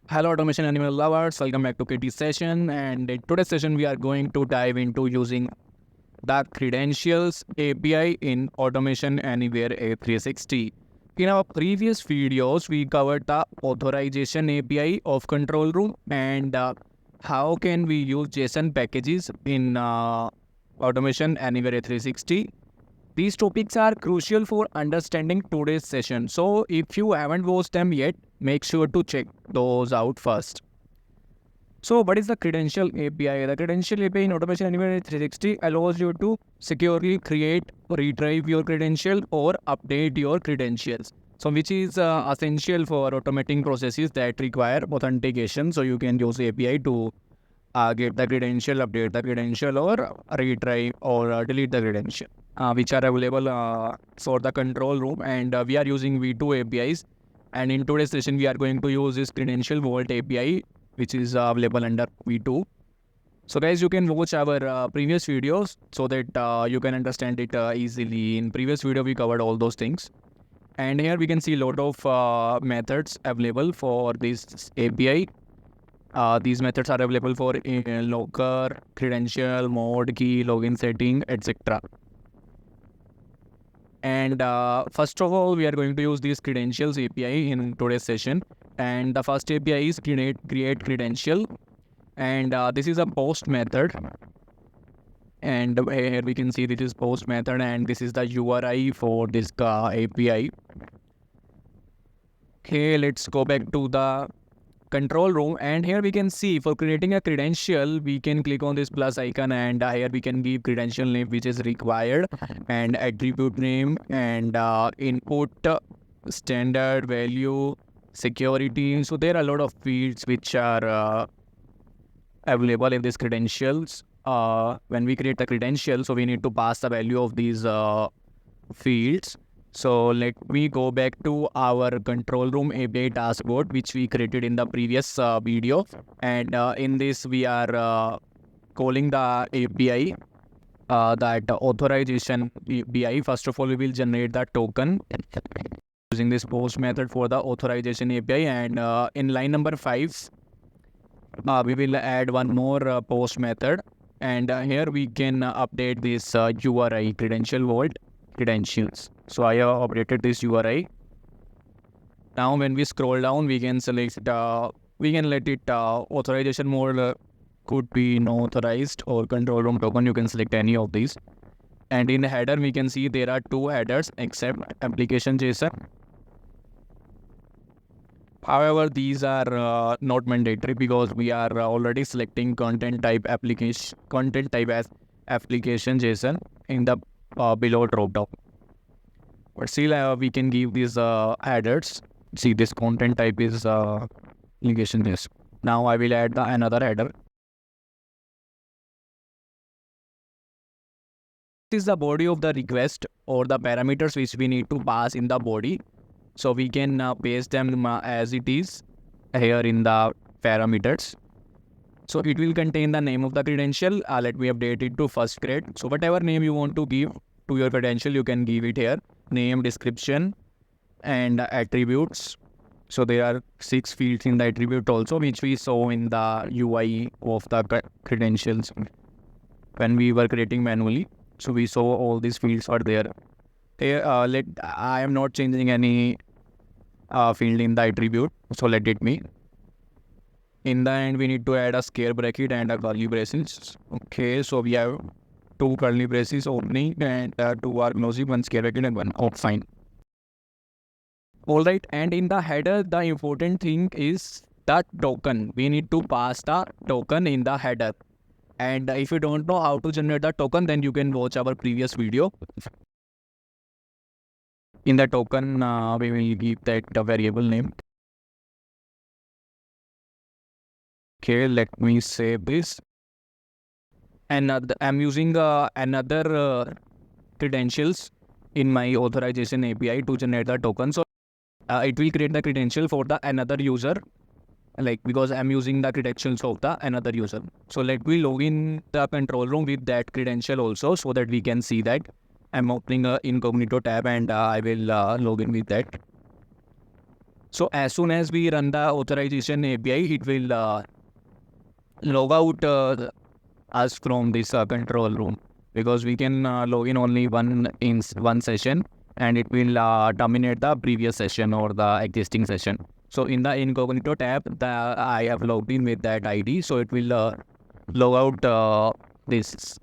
Hello, automation animal lovers. Welcome back to KT session. And in today's session, we are going to dive into using the Credentials API in Automation Anywhere A360. In our previous videos, we covered the Authorization API of Control Room and how can we use JSON packages in Automation Anywhere A360. These topics are crucial for understanding today's session. So if you haven't watched them yet, make sure to check those out first. So what is the Credential API? The Credential API in Automation Anywhere 360 allows you to securely create, retrieve your credential or update your credentials. So which is essential for automating processes that require authentication. So you can use API to get the credential, update the credential, or retrieve or delete the credential, which are available for the control room. And we are using V2 APIs. And in today's session, we are going to use this Credential Vault API, which is available under V2. So guys, you can watch our previous videos so that you can understand it easily. In previous video, we covered all those things. And here we can see a lot of methods available for this API. These methods are available for locker, credential, mode, key, login setting, etc. And first of all, we are going to use this Credentials API in today's session. And the first API is create credential. And this is a post method. And here we can see this is post method, and this is the URI for this API. Okay, let's go back to the control room, and here we can see for creating a credential we can click on this plus icon, and here we can give credential name which is required, and attribute name, and input, standard value, security. So there are a lot of fields which are available in these credentials. When we create a credential, so we need to pass the value of these fields. So let me go back to our control room API dashboard, which we created in the previous video. And in this, we are calling the API, that authorization API. First of all, we will generate the token using this post method for the authorization API. And in line number 5, we will add one more post method. And here we can update this URI, Credential Vault credentials. So I have updated this URI. Now when we scroll down, we can select, we can let it authorization mode could be no authorized or control room token. You can select any of these. And in the header, we can see there are 2 headers except application JSON. However, these are not mandatory because we are already selecting content type as application JSON in the below drop down. But still, we can give these headers. See, this content type is application JSON. Now I will add another header. This is the body of the request or the parameters which we need to pass in the body. So we can paste them as it is here in the parameters. So it will contain the name of the credential. Let me update it to first grade. So whatever name you want to give to your credential, you can give it here. Name, description, and attributes. So there are 6 fields in the attribute also, which we saw in the UI of the credentials when we were creating manually. So we saw all these fields are there. I am not changing any field in the attribute, so let it be. In the end, we need to add a square bracket and a curly braces. Okay, so we have 2 curly braces opening and 2 are closing, 1 square bracket and 1 fine. Alright, and in the header, the important thing is the token. We need to pass the token in the header. And if you don't know how to generate the token, then you can watch our previous video. In the token, we will give that variable name. Okay, let me save this. And I'm using another credentials in my authorization API to generate the token. So it will create the credential for the another user, like because I'm using the credentials of the another user. So let me log in the control room with that credential also, so that we can see that. I'm opening a incognito tab and I will log in with that. So as soon as we run the authorization API, it will log out us from this control room, because we can log in only one session, and it will terminate the previous session or the existing session. So in the incognito tab, I have logged in with that ID, so it will log out this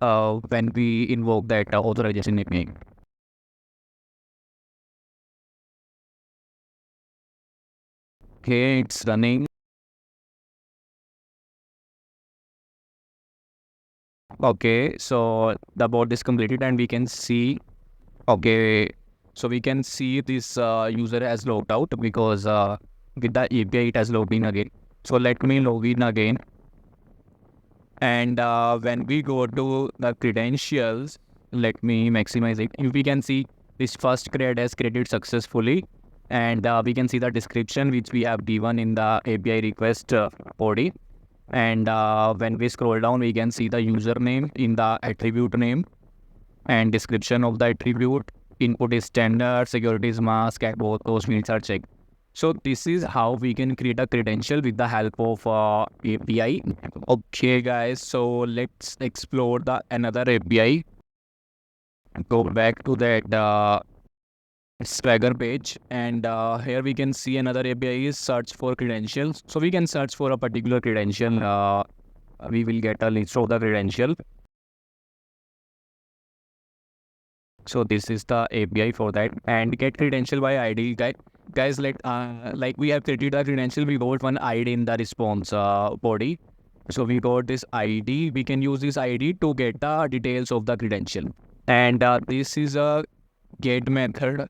when we invoke that authorization API. Okay, it's running. Okay, so the bot is completed and we can see. Okay, so we can see this user has logged out, because with the API it has logged in again. So let me log in again. And when we go to the credentials, let me maximize it. We can see this first cred has created successfully. And we can see the description which we have given in the API request body. And when we scroll down, we can see the username in the attribute name and description of the attribute. Input is standard, security is mask, and both those fields are checked. So this is how we can create a credential with the help of API. Okay, guys, so let's explore the another API. Go back to that Swagger page, and here we can see another API is search for credentials. So we can search for a particular credential. We will get a list of the credential. So this is the API for that, and get credential by ID. Guys, like we have created a credential, we got one ID in the response body. So we got this ID. We can use this ID to get the details of the credential, and this is a get method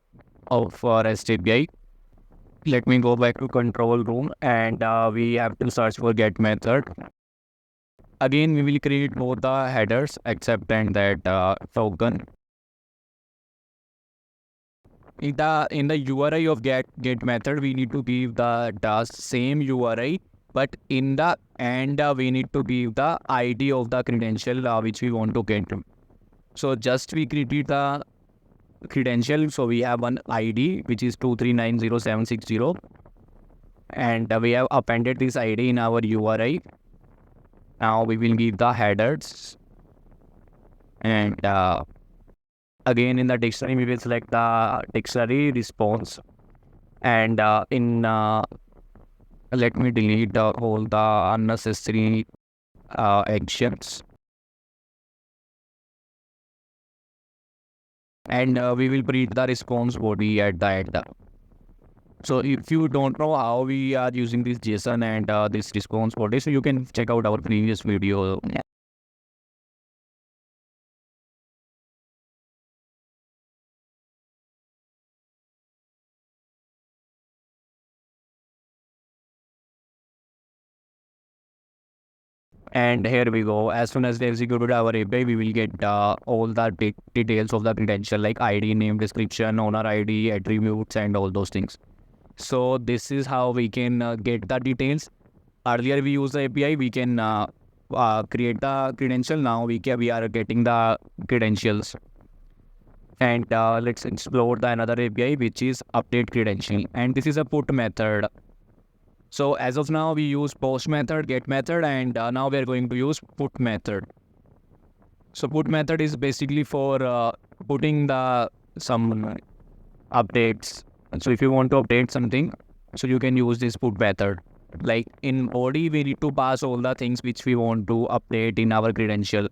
of REST API. Let me go back to control room, and we have to search for get method. Again, we will create both the headers, accept and that token. In the URI of get method, we need to give the same URI, but in the end we need to give the ID of the credential which we want to get. So just we created the credential, so we have one ID which is 2390760, and we have appended this ID in our URI. Now we will give the headers, and again in the dictionary we will select the dictionary response, and let me delete all the unnecessary actions, and we will print the response body at the end. So if you don't know how we are using this JSON and this response body, so you can check out our previous video. And here we go. As soon as we executed our API, we will get all the details of the credential, like ID, name, description, owner ID, attributes, and all those things. So this is how we can get the details. Earlier we used the API, we can create the credential. Now we are getting the credentials. And let's explore the another API, which is update credential. And this is a put method. So as of now, we use post method, get method, and now we are going to use put method. So put method is basically for putting the some updates. So if you want to update something, so you can use this put method. Like in body, we need to pass all the things which we want to update in our credential.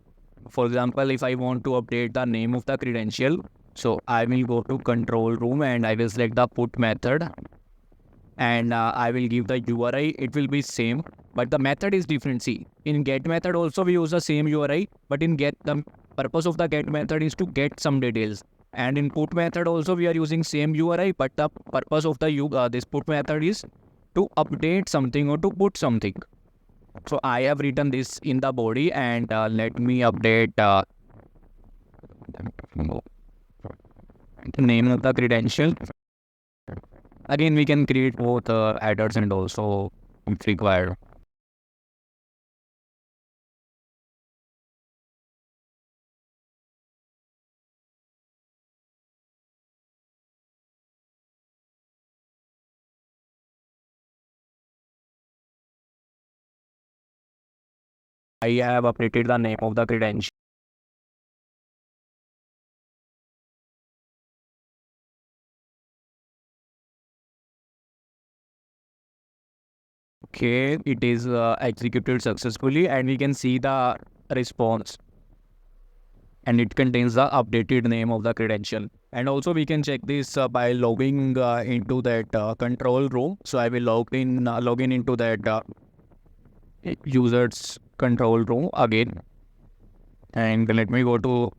For example, if I want to update the name of the credential, so I will go to control room and I will select the put method, and I will give the URI. It will be same, but the method is different. See, in get method also we use the same URI, but in get, the purpose of the get method is to get some details, and in put method also we are using same URI, but the purpose of the this put method is to update something or to put something. So I have written this in the body, and let me update the name of the credential. Again, we can create both headers and also if required. I have updated the name of the credential. Okay, it is executed successfully, and we can see the response, and it contains the updated name of the credential. And also we can check this by logging into that control room. So I will log in into that user's control room again, and let me go to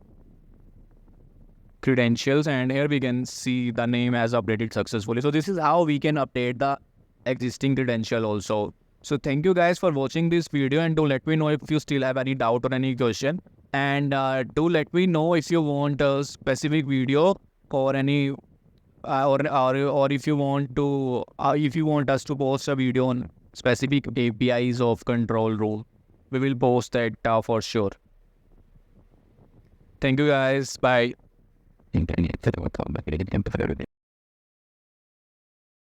credentials, and here we can see the name as updated successfully. So this is how we can update the existing credential also. So thank you guys for watching this video, and do let me know if you still have any doubt or any question, and do let me know if you want a specific video or any or if you want to if you want us to post a video on specific APIs of control room, we will post that for sure. Thank you guys, bye.